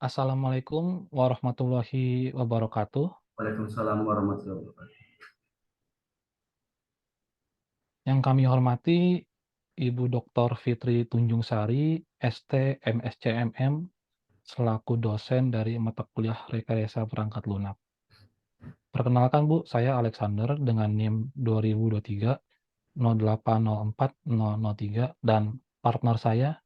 Assalamualaikum warahmatullahi wabarakatuh. Waalaikumsalam warahmatullahi wabarakatuh. Yang kami hormati Ibu Dr. Fitri Tunjungsari, ST, MSc, MM, selaku dosen dari mata kuliah Rekayasa Perangkat Lunak. Perkenalkan Bu, saya Alexander dengan NIM 2023 0804003 dan partner saya.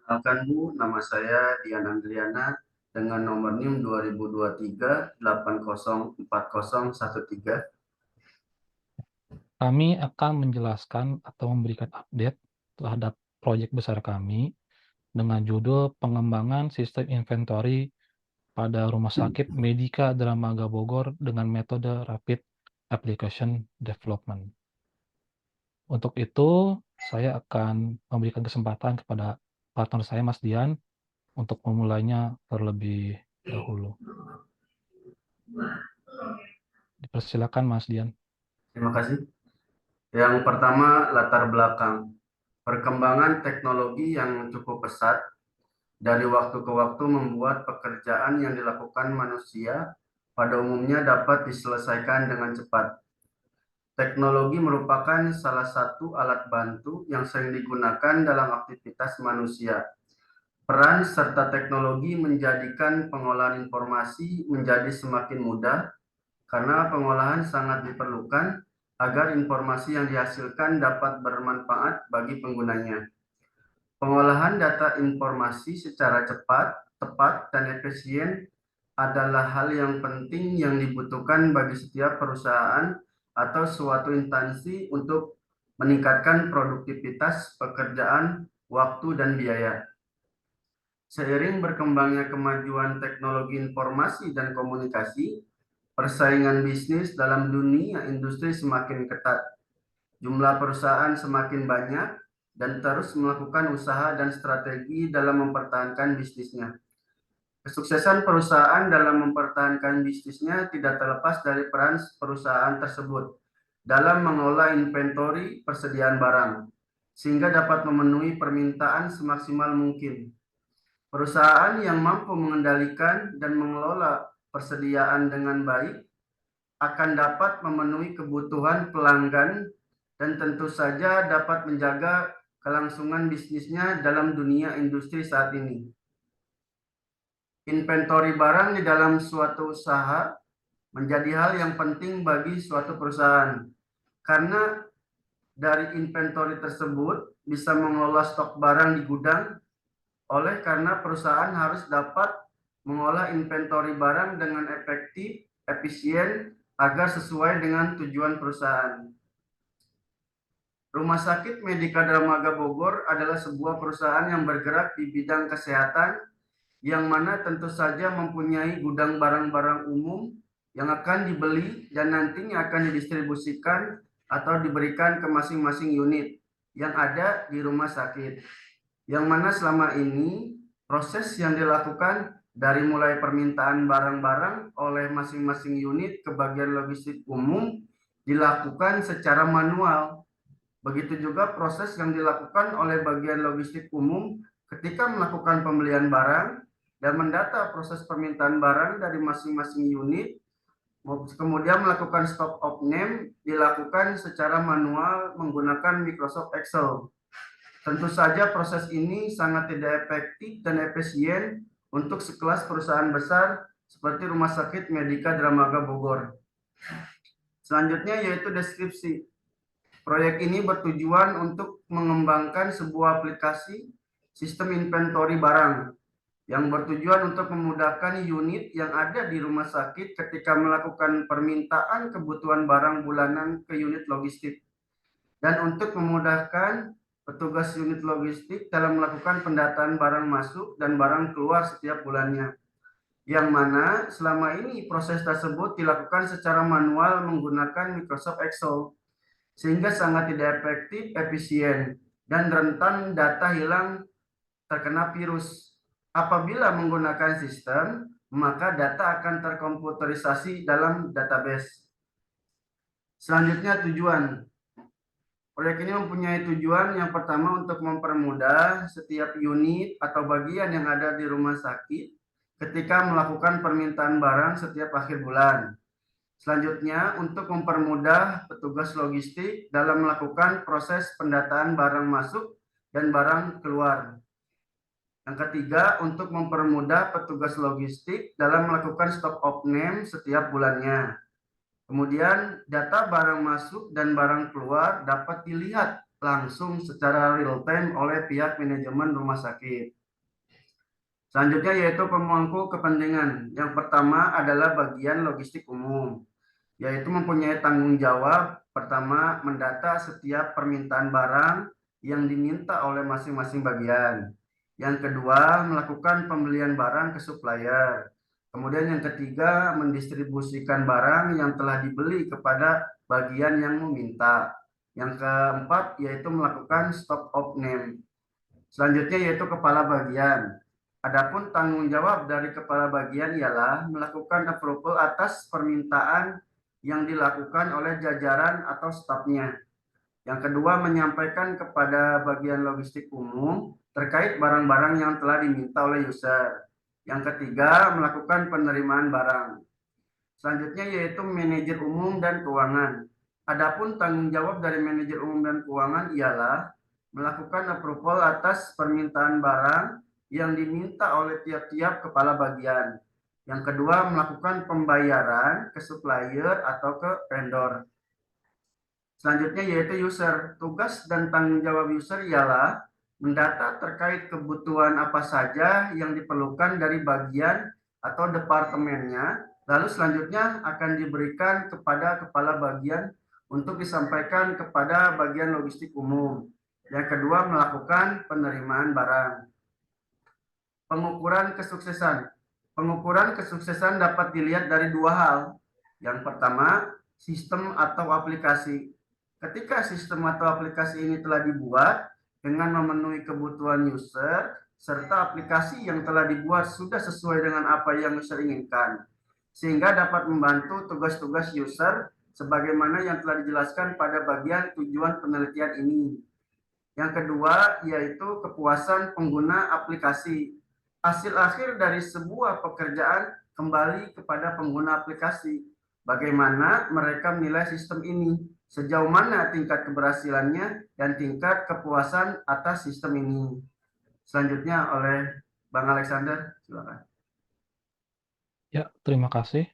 Kenalkan Bu, nama saya Dian Andriana dengan nomor NIM 2023 804013. Kami akan menjelaskan atau memberikan update terhadap proyek besar kami dengan judul pengembangan sistem inventory pada Rumah Sakit Medika Dramaga Bogor dengan metode Rapid Application Development. Untuk itu, saya akan memberikan kesempatan kepada partner saya, Mas Dian, untuk memulainya terlebih dahulu. Dipersilakan, Mas Dian. Terima kasih. Yang pertama, latar belakang. Perkembangan teknologi yang cukup pesat dari waktu ke waktu membuat pekerjaan yang dilakukan manusia pada umumnya dapat diselesaikan dengan cepat. Teknologi merupakan salah satu alat bantu yang sering digunakan dalam aktivitas manusia. Peran serta teknologi menjadikan pengolahan informasi menjadi semakin mudah karena pengolahan sangat diperlukan agar informasi yang dihasilkan dapat bermanfaat bagi penggunanya. Pengolahan data informasi secara cepat, tepat, dan efisien adalah hal yang penting yang dibutuhkan bagi setiap perusahaan atau suatu instansi untuk meningkatkan produktivitas pekerjaan, waktu, dan biaya. Seiring berkembangnya kemajuan teknologi informasi dan komunikasi, persaingan bisnis dalam dunia industri semakin ketat. Jumlah perusahaan semakin banyak dan terus melakukan usaha dan strategi dalam mempertahankan bisnisnya. Kesuksesan perusahaan dalam mempertahankan bisnisnya tidak terlepas dari peran perusahaan tersebut dalam mengelola inventory persediaan barang, sehingga dapat memenuhi permintaan semaksimal mungkin. Perusahaan yang mampu mengendalikan dan mengelola persediaan dengan baik akan dapat memenuhi kebutuhan pelanggan dan tentu saja dapat menjaga kelangsungan bisnisnya dalam dunia industri saat ini. Inventory barang di dalam suatu usaha menjadi hal yang penting bagi suatu perusahaan karena dari inventory tersebut bisa mengelola stok barang di gudang. Oleh karena perusahaan harus dapat mengolah inventory barang dengan efektif, efisien, agar sesuai dengan tujuan perusahaan. Rumah Sakit Medika Dramaga Bogor adalah sebuah perusahaan yang bergerak di bidang kesehatan, yang mana tentu saja mempunyai gudang barang-barang umum yang akan dibeli dan nantinya akan didistribusikan atau diberikan ke masing-masing unit yang ada di rumah sakit. Yang mana selama ini proses yang dilakukan dari mulai permintaan barang-barang oleh masing-masing unit ke bagian logistik umum dilakukan secara manual. Begitu juga proses yang dilakukan oleh bagian logistik umum ketika melakukan pembelian barang dan mendata proses permintaan barang dari masing-masing unit, kemudian melakukan stock of name dilakukan secara manual menggunakan Microsoft Excel. Tentu saja proses ini sangat tidak efektif dan efisien untuk sekelas perusahaan besar seperti Rumah Sakit Medika Dramaga Bogor. Selanjutnya yaitu deskripsi. Proyek ini bertujuan untuk mengembangkan sebuah aplikasi sistem inventory barang yang bertujuan untuk memudahkan unit yang ada di rumah sakit ketika melakukan permintaan kebutuhan barang bulanan ke unit logistik, dan untuk memudahkan petugas unit logistik dalam melakukan pendataan barang masuk dan barang keluar setiap bulannya, yang mana selama ini proses tersebut dilakukan secara manual menggunakan Microsoft Excel, sehingga sangat tidak efektif, efisien, dan rentan data hilang terkena virus. Apabila menggunakan sistem, maka data akan terkomputerisasi dalam database. Selanjutnya tujuan. Proyek ini mempunyai tujuan yang pertama untuk mempermudah setiap unit atau bagian yang ada di rumah sakit ketika melakukan permintaan barang setiap akhir bulan. Selanjutnya, untuk mempermudah petugas logistik dalam melakukan proses pendataan barang masuk dan barang keluar. Yang ketiga, untuk mempermudah petugas logistik dalam melakukan stock of name setiap bulannya. Kemudian, data barang masuk dan barang keluar dapat dilihat langsung secara real time oleh pihak manajemen rumah sakit. Selanjutnya yaitu pemangku kepentingan. Yang pertama adalah bagian logistik umum, yaitu mempunyai tanggung jawab pertama mendata setiap permintaan barang yang diminta oleh masing-masing bagian. Yang kedua, melakukan pembelian barang ke supplier. Kemudian yang ketiga, mendistribusikan barang yang telah dibeli kepada bagian yang meminta. Yang keempat, yaitu melakukan stock of name. Selanjutnya yaitu kepala bagian. Adapun tanggung jawab dari kepala bagian ialah melakukan approval atas permintaan yang dilakukan oleh jajaran atau stafnya. Yang kedua, menyampaikan kepada bagian logistik umum terkait barang-barang yang telah diminta oleh user. Yang ketiga, melakukan penerimaan barang. Selanjutnya yaitu manajer umum dan keuangan. Adapun tanggung jawab dari manajer umum dan keuangan ialah melakukan approval atas permintaan barang yang diminta oleh tiap-tiap kepala bagian. Yang kedua, melakukan pembayaran ke supplier atau ke vendor. Selanjutnya yaitu user. Tugas dan tanggung jawab user ialah mendata terkait kebutuhan apa saja yang diperlukan dari bagian atau departemennya, lalu selanjutnya akan diberikan kepada kepala bagian untuk disampaikan kepada bagian logistik umum. Yang kedua, melakukan penerimaan barang. Pengukuran kesuksesan. Pengukuran kesuksesan dapat dilihat dari dua hal. Yang pertama, sistem atau aplikasi. Ketika sistem atau aplikasi ini telah dibuat dengan memenuhi kebutuhan user, serta aplikasi yang telah dibuat sudah sesuai dengan apa yang user inginkan, sehingga dapat membantu tugas-tugas user sebagaimana yang telah dijelaskan pada bagian tujuan penelitian ini. Yang kedua, yaitu kepuasan pengguna aplikasi. Hasil akhir dari sebuah pekerjaan kembali kepada pengguna aplikasi. Bagaimana mereka menilai sistem ini, sejauh mana tingkat keberhasilannya, dan tingkat kepuasan atas sistem ini. Selanjutnya oleh Bang Alexander, silakan. Ya, terima kasih.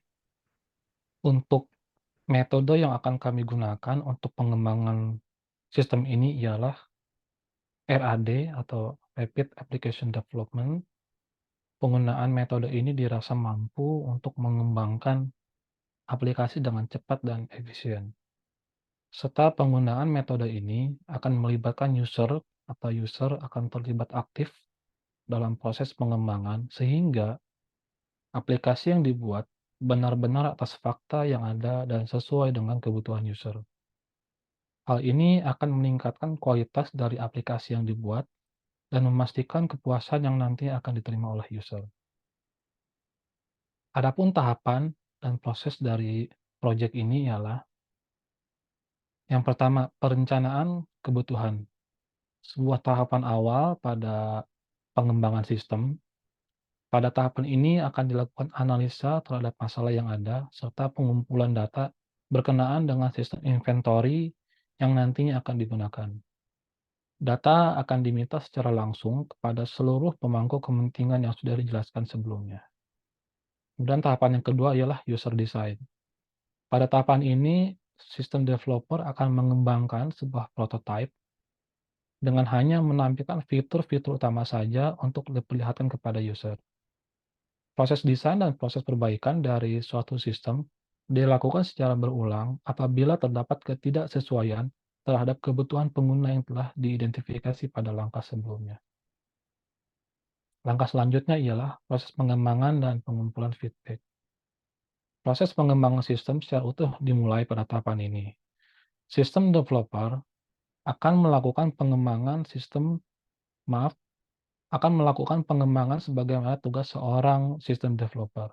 Untuk metode yang akan kami gunakan untuk pengembangan sistem ini ialah RAD atau Rapid Application Development. Penggunaan metode ini dirasa mampu untuk mengembangkan aplikasi dengan cepat dan efisien. Serta penggunaan metode ini akan melibatkan user atau user akan terlibat aktif dalam proses pengembangan sehingga aplikasi yang dibuat benar-benar atas fakta yang ada dan sesuai dengan kebutuhan user. Hal ini akan meningkatkan kualitas dari aplikasi yang dibuat dan memastikan kepuasan yang nanti akan diterima oleh user. Adapun tahapan dan proses dari proyek ini ialah yang pertama, perencanaan kebutuhan. Sebuah tahapan awal pada pengembangan sistem. Pada tahapan ini akan dilakukan analisa terhadap masalah yang ada, serta pengumpulan data berkenaan dengan sistem inventory yang nantinya akan digunakan. Data akan diminta secara langsung kepada seluruh pemangku kepentingan yang sudah dijelaskan sebelumnya. Kemudian tahapan yang kedua ialah user design. Pada tahapan ini, sistem developer akan mengembangkan sebuah prototype dengan hanya menampilkan fitur-fitur utama saja untuk diperlihatkan kepada user. Proses desain dan proses perbaikan dari suatu sistem dilakukan secara berulang apabila terdapat ketidaksesuaian terhadap kebutuhan pengguna yang telah diidentifikasi pada langkah sebelumnya. Langkah selanjutnya ialah proses pengembangan dan pengumpulan feedback. Proses pengembangan sistem secara utuh dimulai pada tahapan ini. Sistem developer akan melakukan pengembangan akan melakukan pengembangan sebagaimana tugas seorang sistem developer,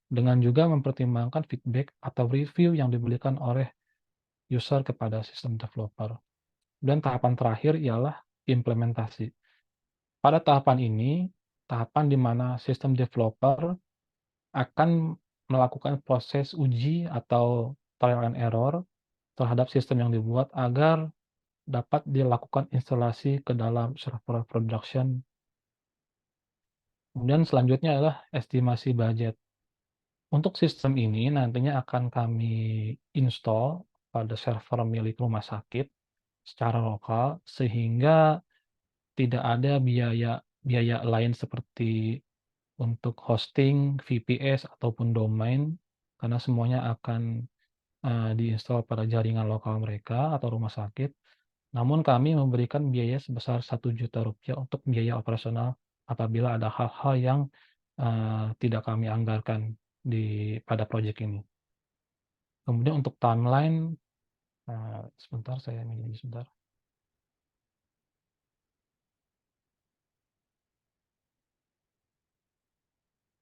dengan juga mempertimbangkan feedback atau review yang diberikan oleh user kepada sistem developer. Dan tahapan terakhir ialah implementasi. Pada tahapan ini, tahapan di mana sistem developer akan melakukan proses uji atau trial and error terhadap sistem yang dibuat agar dapat dilakukan instalasi ke dalam server production. Kemudian selanjutnya adalah estimasi budget. Untuk sistem ini nantinya akan kami install pada server milik rumah sakit secara lokal sehingga tidak ada biaya biaya lain seperti untuk hosting, VPS, ataupun domain, karena semuanya akan, diinstal pada jaringan lokal mereka atau rumah sakit. Namun kami memberikan biaya sebesar Rp1.000.000 untuk biaya operasional apabila ada hal-hal yang, tidak kami anggarkan pada proyek ini. Kemudian untuk timeline, sebentar saya minum sebentar.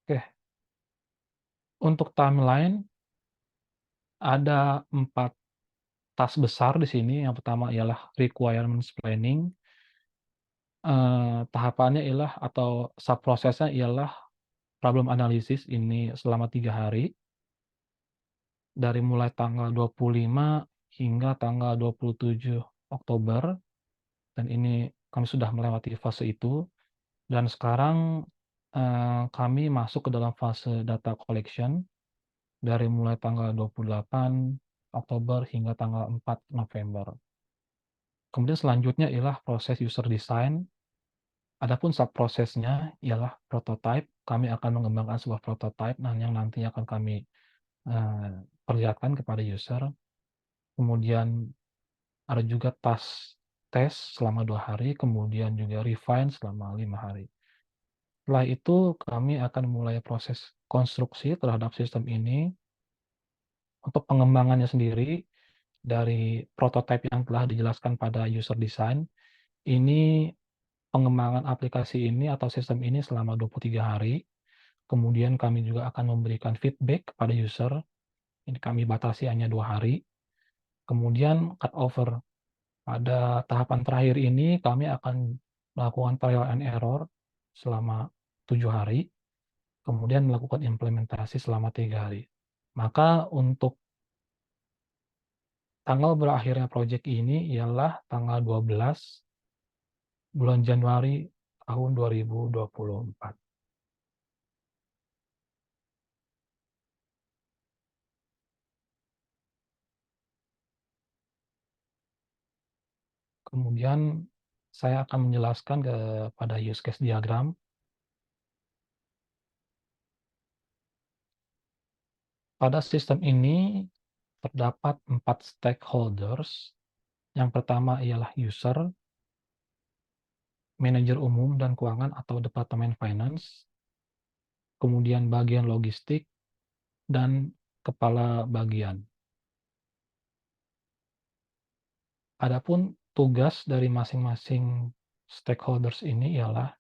Oke, untuk timeline ada 4 task besar di sini. Yang pertama ialah requirements planning, tahapannya ialah atau sub-prosesnya ialah problem analysis ini selama 3 hari, dari mulai tanggal 25 hingga tanggal 27 Oktober, dan ini kami sudah melewati fase itu, dan sekarang, kami masuk ke dalam fase data collection dari mulai tanggal 28 Oktober hingga tanggal 4 November. Kemudian selanjutnya ialah proses user design. Adapun sub-prosesnya ialah prototype. Kami akan mengembangkan sebuah prototype yang nantinya akan kami, perlihatkan kepada user. Kemudian ada juga tes selama 2 hari, kemudian juga refine selama 5 hari. Setelah itu kami akan mulai proses konstruksi terhadap sistem ini. Untuk pengembangannya sendiri, dari prototype yang telah dijelaskan pada user design, ini pengembangan aplikasi ini atau sistem ini selama 23 hari. Kemudian kami juga akan memberikan feedback kepada user, ini kami batasi hanya 2 hari. Kemudian cut over. Pada tahapan terakhir ini kami akan melakukan trial and error selama 7 hari, kemudian melakukan implementasi selama 3 hari. Maka untuk tanggal berakhirnya proyek ini ialah tanggal 12 bulan Januari tahun 2024. Kemudian saya akan menjelaskan kepada use case diagram. Pada sistem ini terdapat 4 stakeholders. Yang pertama ialah user, manajer umum dan keuangan atau departemen finance, kemudian bagian logistik, dan kepala bagian. Adapun tugas dari masing-masing stakeholders ini ialah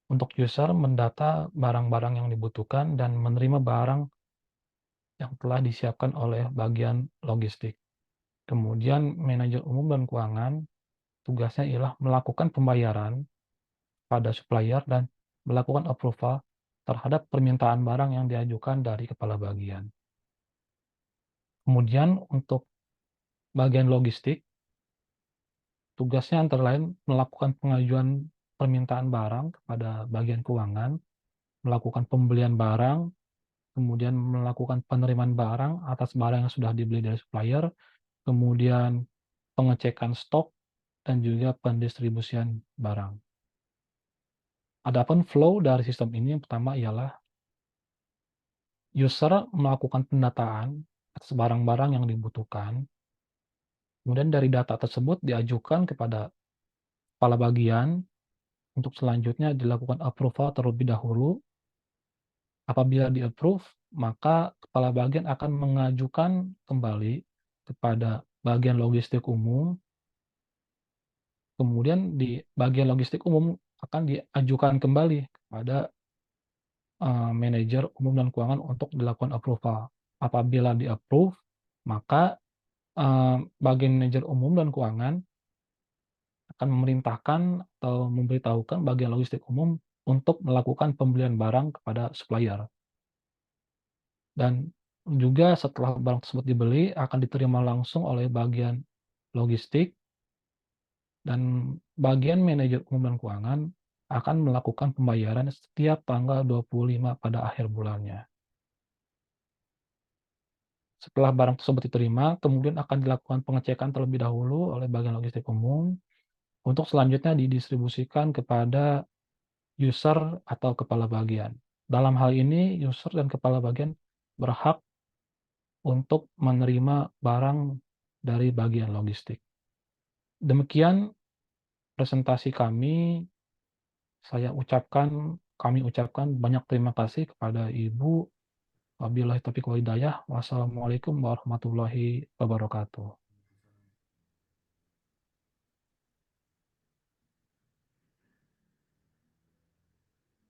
untuk user mendata barang-barang yang dibutuhkan dan menerima barang yang telah disiapkan oleh bagian logistik. Kemudian manajer umum dan keuangan tugasnya ialah melakukan pembayaran pada supplier dan melakukan approval terhadap permintaan barang yang diajukan dari kepala bagian. Kemudian untuk bagian logistik, tugasnya antara lain melakukan pengajuan permintaan barang kepada bagian keuangan, melakukan pembelian barang, kemudian melakukan penerimaan barang atas barang yang sudah dibeli dari supplier, kemudian pengecekan stok, dan juga pendistribusian barang. Adapun flow dari sistem ini yang pertama ialah user melakukan pendataan atas barang-barang yang dibutuhkan, kemudian dari data tersebut diajukan kepada kepala bagian untuk selanjutnya dilakukan approval terlebih dahulu. Apabila di-approve, maka kepala bagian akan mengajukan kembali kepada bagian logistik umum. Kemudian di bagian logistik umum akan diajukan kembali kepada manajer umum dan keuangan untuk dilakukan approval. Apabila di-approve, maka bagian manajer umum dan keuangan akan memerintahkan atau memberitahukan bagian logistik umum untuk melakukan pembelian barang kepada supplier. Dan juga setelah barang tersebut dibeli akan diterima langsung oleh bagian logistik dan bagian manajer umum dan keuangan akan melakukan pembayaran setiap tanggal 25 pada akhir bulannya. Setelah barang tersebut diterima, kemudian akan dilakukan pengecekan terlebih dahulu oleh bagian logistik umum untuk selanjutnya didistribusikan kepada user atau kepala bagian. Dalam hal ini, user dan kepala bagian berhak untuk menerima barang dari bagian logistik. Demikian presentasi kami. Kami ucapkan banyak terima kasih kepada Ibu. Wabillahi taufiq wal hidayah. Wassalamualaikum warahmatullahi wabarakatuh.